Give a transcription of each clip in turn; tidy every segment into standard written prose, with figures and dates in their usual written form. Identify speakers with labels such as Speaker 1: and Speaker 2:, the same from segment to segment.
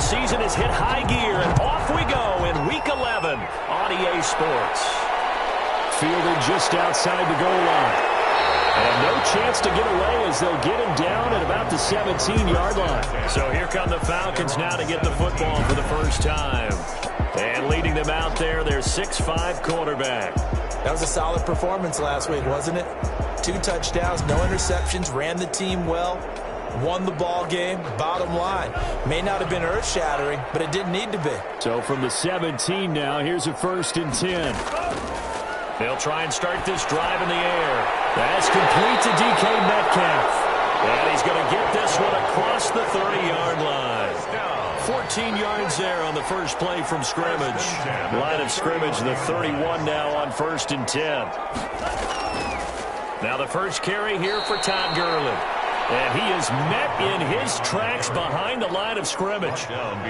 Speaker 1: season has hit high gear, and off we go in Week 11 on EA Sports.
Speaker 2: Fielded just outside the goal line. And no chance to get away as they'll get him down at about the 17-yard line.
Speaker 1: So here come the Falcons now to get the football for the first time. And leading them out there, their 6'5" quarterback.
Speaker 3: That was a solid performance last week, wasn't it? 2 touchdowns, no interceptions, ran the team well, won the ball game. Bottom line, may not have been earth-shattering, but it didn't need to be.
Speaker 2: So from the 17 now, here's a 1st and 10.
Speaker 1: They'll try and start this drive in the air. That's complete to DK Metcalf. And he's going to get this one across the 30-yard line. 14 yards there on the first play from scrimmage. Line of scrimmage, the 31 now on 1st and 10. Now the first carry here for Todd Gurley. And he is met in his tracks behind the line of scrimmage.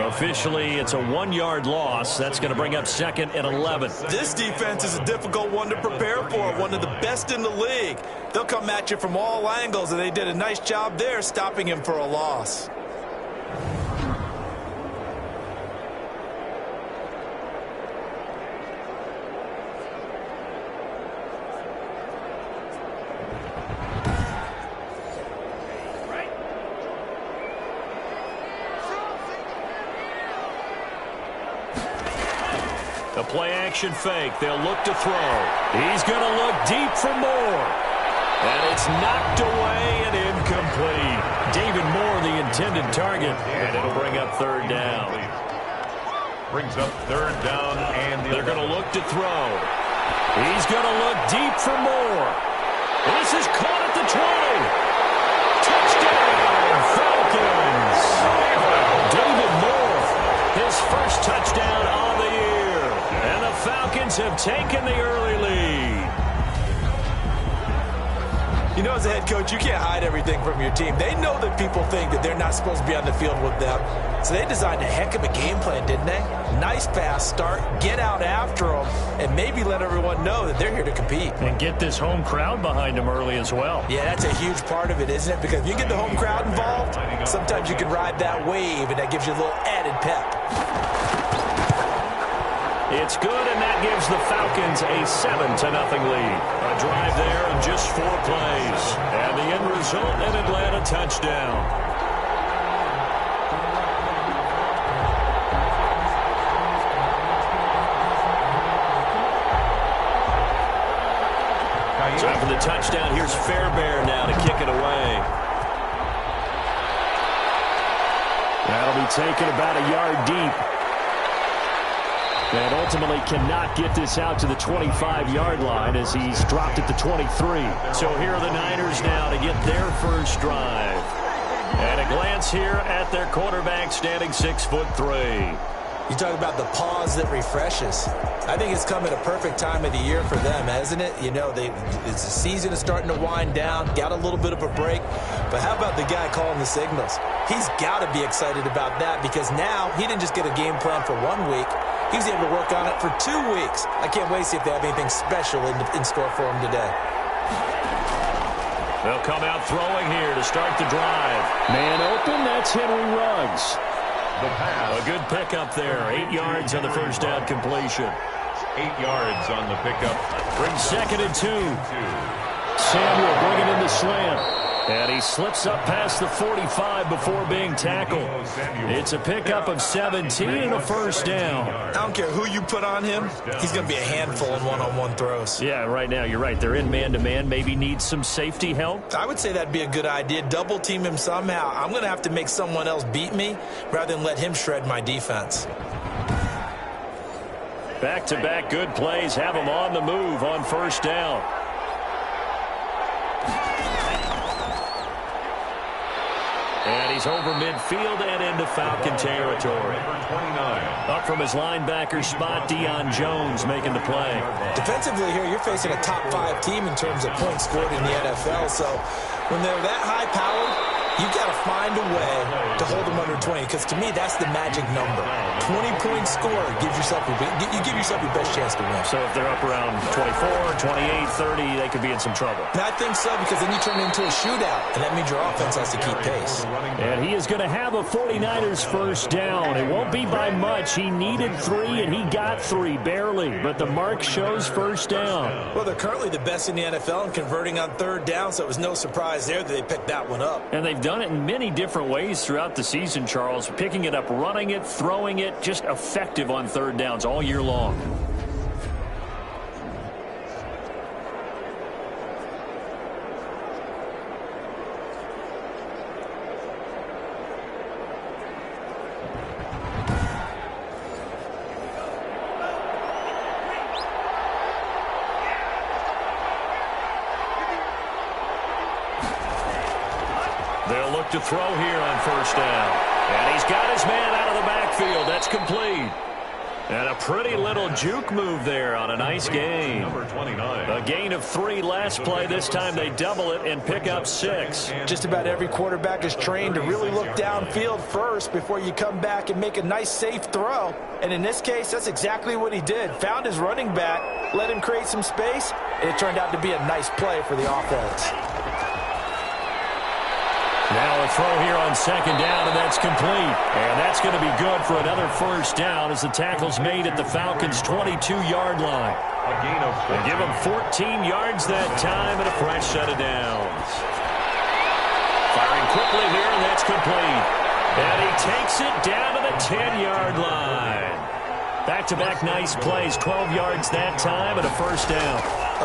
Speaker 1: Officially, it's a 1-yard loss. That's going to bring up 2nd and 11.
Speaker 3: This defense is a difficult one to prepare for, one of the best in the league. They'll come at you from all angles, and they did a nice job there stopping him for a loss.
Speaker 1: A play-action fake. They'll look to throw. He's going to look deep for more. And it's knocked away and incomplete. David Moore, the intended target. And it'll bring up 3rd down.
Speaker 4: Brings up 3rd down, and
Speaker 1: they're going to look to throw. He's going to look deep for more. This is caught at the 20. Touchdown, Falcons. David Moore, his first touchdown on the year. And the Falcons have taken the early lead.
Speaker 3: You know, as a head coach, you can't hide everything from your team. They know that people think that they're not supposed to be on the field with them. So they designed a heck of a game plan, didn't they? Nice pass start, get out after them, and maybe let everyone know that they're here to compete.
Speaker 1: And get this home crowd behind them early as well.
Speaker 3: Yeah, that's a huge part of it, isn't it? Because if you get the home crowd involved, sometimes you can ride that wave, and that gives you a little added pep.
Speaker 1: It's good, and that gives the Falcons a 7-0 lead. A drive there in just 4 plays. And the end result, an Atlanta touchdown. Time for the touchdown. Here's Fairbairn now to kick it away.
Speaker 2: That'll be taken about a yard deep. And ultimately cannot get this out to the 25-yard line as he's dropped at the 23.
Speaker 1: So here are the Niners now to get their first drive. And a glance here at their quarterback standing 6'3".
Speaker 3: You talk about the pause that refreshes. I think it's come at a perfect time of the year for them, hasn't it? You know, the season is starting to wind down, got a little bit of a break. But how about the guy calling the signals? He's got to be excited about that because now he didn't just get a game plan for 1 week. He was able to work on it for 2 weeks. I can't wait to see if they have anything special in store for him today.
Speaker 1: They'll come out throwing here to start the drive.
Speaker 2: Man open, that's Henry Ruggs.
Speaker 4: The pass.
Speaker 1: A good pickup there. 8 yards on the first down completion.
Speaker 4: 8 yards on the pickup.
Speaker 1: Brings 2nd and 2.
Speaker 2: Samuel bringing in the slant.
Speaker 1: And he slips up past the 45 before being tackled. It's a pickup of 17 and a first down.
Speaker 3: I don't care who you put on him. He's going to be a handful in one-on-one throws.
Speaker 1: Yeah, right now you're right. They're in man-to-man. Maybe needs some safety help.
Speaker 3: I would say that'd be a good idea. Double team him somehow. I'm going to have to make someone else beat me rather than let him shred my defense.
Speaker 1: Back-to-back good plays have him on the move on first down. And he's over midfield and into Falcon territory. Up from his linebacker spot, Deion Jones making the play.
Speaker 3: Defensively here, you're facing a top 5 team in terms of points scored in the NFL. So when they're that high-powered, You got to find a way to hold them under 20, because to me, that's the magic number. 20-point score gives yourself you give yourself your best chance to win.
Speaker 1: So if they're up around 24, 28, 30, they could be in some trouble.
Speaker 3: And I think so, because then you turn it into a shootout, and that means your offense has to keep pace.
Speaker 2: And he is going to have a 49ers first down. It won't be by much. He needed 3, and he got 3, barely. But the mark shows first down.
Speaker 3: Well, they're currently the best in the NFL in converting on third down, so it was no surprise there that they picked that one up.
Speaker 1: And they've done it in many different ways throughout the season, Charles. Picking it up, running it, throwing it, just effective on third downs all year long. They'll look to throw here on first down. And he's got his man out of the backfield. That's complete. And a pretty little juke move there on a nice gain.
Speaker 4: Number 29.
Speaker 1: A gain of 3 last play. This time they double it and pick up 6.
Speaker 3: Just about every quarterback is trained to really look downfield first before you come back and make a nice, safe throw. And in this case, that's exactly what he did. Found his running back, let him create some space, and it turned out to be a nice play for the offense.
Speaker 1: Now a throw here on second down, and that's complete. And that's going to be good for another first down as the tackle's made at the Falcons' 22-yard line.
Speaker 4: A gain of 14.
Speaker 1: They give him 14 yards that time and a fresh set of downs. Firing quickly here, and that's complete. And he takes it down to the 10-yard line. Back-to-back nice plays, 12 yards that time and a first down.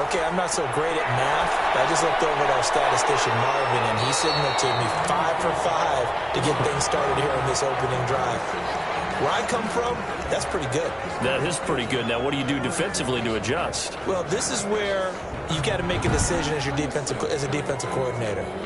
Speaker 3: Okay, I'm not so great at math, but I just looked over at our statistician, Marvin, and he signaled to me 5 for 5 to get things started here on this opening drive. Where I come from, that's pretty good.
Speaker 1: That is pretty good. Now, what do you do defensively to adjust?
Speaker 3: Well, this is where you got to make a decision as a defensive coordinator.